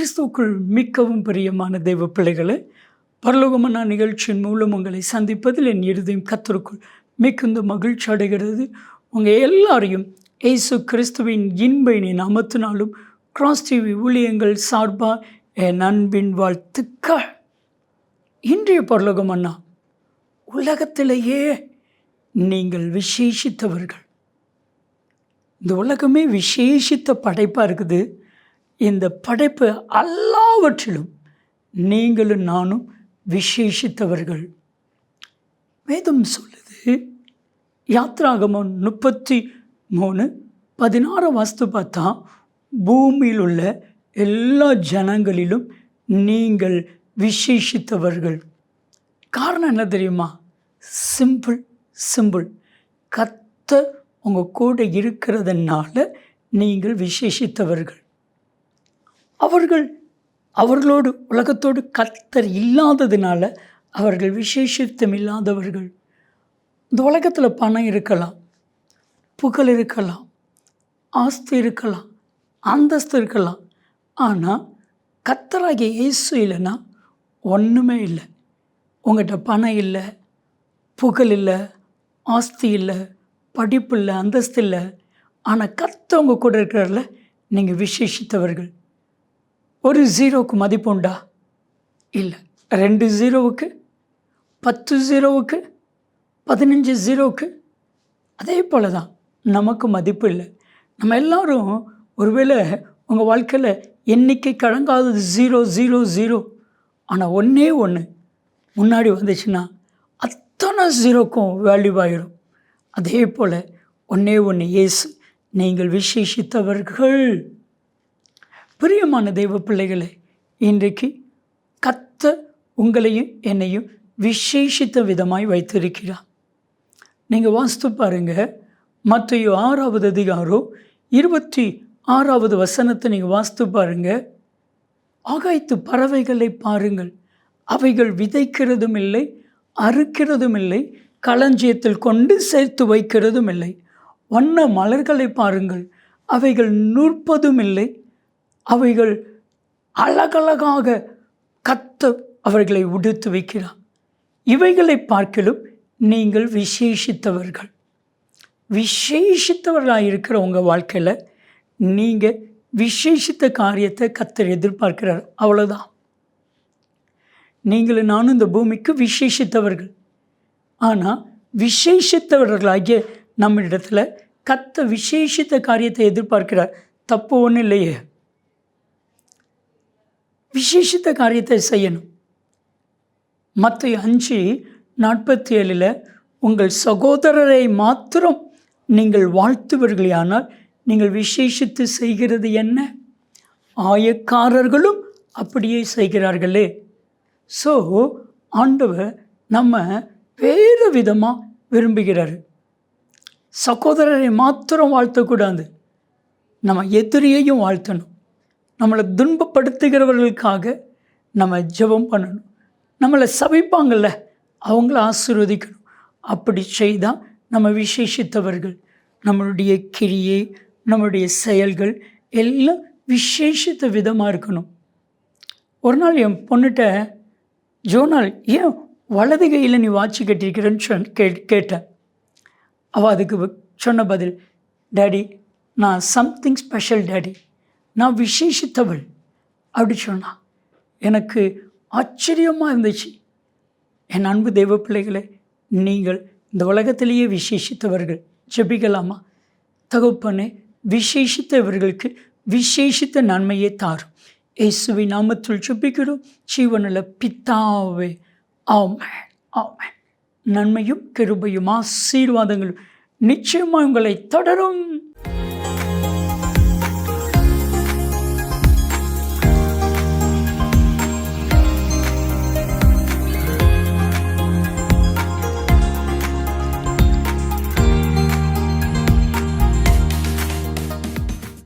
கிறிஸ்துவுக்குள் மிகவும் பிரியமான தெய்வ பிள்ளைகளே, பரலோகமன்னா நிகழ்ச்சியின் மூலம் உங்களை சந்திப்பதில் என் இருதயம் கர்த்தருக்குள் மிகுந்த மகிழ்ச்சி அடைகிறது. உங்கள் எல்லாரையும் இயேசு கிறிஸ்துவின் இன்பையினை நாமத்தினாலும் கிராஸ் டிவி ஊழியங்கள் சார்பாக என் அன்பின் வாழ்த்துக்கள். இன்றைய பரலோகமன்னா, உலகத்திலேயே நீங்கள் விசேஷித்தவர்கள். இந்த உலகமே விசேஷித்த படைப்பாக இருக்குது. இந்த படைப்பு எல்லாவற்றிலும் நீங்களும் நானும் விசேஷித்தவர்கள். வேதம் சொல்லுது, யாத்ராகமம் 33:16 வாஸ்து பார்த்தா, பூமியில் உள்ள எல்லா ஜனங்களிலும் நீங்கள் விசேஷித்தவர்கள். காரணம் என்ன தெரியுமா? சிம்பிள். கர்த்தர் உங்கள் கூட இருக்கிறதுனால நீங்கள் விசேஷித்தவர்கள். அவர்களோடு உலகத்தோடு கர்த்தர் இல்லாததுனால அவர்கள் விசேஷித்தம் இல்லாதவர்கள். இந்த உலகத்தில் பணம் இருக்கலாம், புகழ் இருக்கலாம், ஆஸ்தி இருக்கலாம், அந்தஸ்து இருக்கலாம். ஆனால் கர்த்தராகிய இயேசு இல்லைன்னா ஒன்றுமே இல்லை. உங்கள்கிட்ட பணம் இல்லை, புகழ் இல்லை, ஆஸ்தி இல்லை, படிப்பு இல்லை, அந்தஸ்து இல்லை. ஆனால் கர்த்தர் உங்கள் கூட இருக்கிறார்ல, நீங்கள் விசேஷித்தவர்கள். ஒரு ஜீரோவுக்கு மதிப்பு உண்டா? இல்லை. 2 ஜீரோவுக்கு, 10 ஜீரோவுக்கு, 15 ஜீரோவுக்கு அதே போல் தான் நமக்கு மதிப்பு இல்லை. நம்ம எல்லோரும் ஒருவேளை உங்கள் வாழ்க்கையில் எண்ணிக்கை கடங்காதது 000. ஆனால் ஒன்றே ஒன்று முன்னாடி வந்துச்சுன்னா அத்தனை ஜீரோக்கும் வேல்யூ ஆகிடும். அதே போல் ஒன்றே ஒன்று, இயேசு. நீங்கள் விசேஷித்தவர்கள். பிரியமான தெய்வ பிள்ளைகளே, இன்றைக்கு கர்த்தர் உங்களையும் என்னையும் விசேஷித்த விதமாய் வைத்திருக்கிறார். நீங்கள் வாஸ்து பாருங்கள், மத்தேயு 6வது அதிகாரம் 26வது வசனத்தை நீங்கள் வாஸ்து பாருங்கள். ஆகாயத்து பறவைகளை பாருங்கள், அவைகள் விதைக்கிறதும் இல்லை, அறுக்கிறதும் இல்லை, களஞ்சியத்தில் கொண்டு சேர்த்து வைக்கிறதும் இல்லை. வண்ண மலர்களை பாருங்கள், அவைகள் நூற்பதும் இல்லை, அவைகள் அழகழகாக கர்த்தர் அவர்களை உடுத்து வைக்கிறார். இவைகளை பார்க்கலும் நீங்கள் விசேஷித்தவர்கள். விசேஷித்தவர்களாக இருக்கிற உங்கள் வாழ்க்கையில் நீங்கள் விசேஷித்த காரியத்தை கர்த்தர் எதிர்பார்க்கிறார். அவ்வளோதான். நீங்களும் நானும் இந்த பூமிக்கு விசேஷித்தவர்கள். ஆனால் விசேஷித்தவர்களாகிய நம்ம இடத்துல கர்த்தர் விசேஷித்த காரியத்தை எதிர்பார்க்கிறார். தப்பு ஒன்றும் இல்லையே. விசேஷித்த காரியத்தை செய்யணும். மத்தேயு 5:47 உங்கள் சகோதரரை மாத்திரம் நீங்கள் வாழ்த்துவர்களானால் நீங்கள் விசேஷித்து செய்கிறது என்ன? ஆயக்காரர்களும் அப்படியே செய்கிறார்களே. ஸோ ஆண்டவர் நம்ம வேறு விதமாக விரும்புகிறார். சகோதரரை மாத்திரம் வாழ்த்தக்கூடாது, நம்ம எதிரியையும் வாழ்த்தணும். நம்மளை துன்பப்படுத்துகிறவர்களுக்காக நம்ம ஜெபம் பண்ணணும். நம்மளை சபிப்பாங்கள்ல, அவங்கள ஆசீர்வதிக்கணும். அப்படி செய்தால் நம்ம விசேஷித்தவர்கள். நம்மளுடைய கிரியை, நம்மளுடைய செயல்கள் எல்லாம் விசேஷித்த விதமாக இருக்கணும். ஒரு நாள் என் பொண்ணுகிட்ட, ஜோனால் ஏன் வலது கையில் நீ வாட்சி கட்டியிருக்கிறேன்னு கேட்டேன். அவள் அதுக்கு சொன்ன பதில், டேடி நான் சம்திங் ஸ்பெஷல் டேடி, நான் விசேஷித்தவள் அப்படி சொன்னான். எனக்கு ஆச்சரியமாக இருந்துச்சு. என் அன்பு தெய்வ பிள்ளைகளே, நீங்கள் இந்த உலகத்திலேயே விசேஷித்தவர்கள். ஜெபிக்கலாமா? தகப்பனே, விசேஷித்தவர்களுக்கு விசேஷித்த நன்மையை தாரும். இயேசுவின் நாமத்தில் ஜெபிக்கிறோம் ஜீவனுள்ள பிதாவே. ஆமென், ஆமென். நன்மையும் கிருபையும் ஆசீர்வாதங்களும் நிச்சயமாக உங்களை தொடரும்.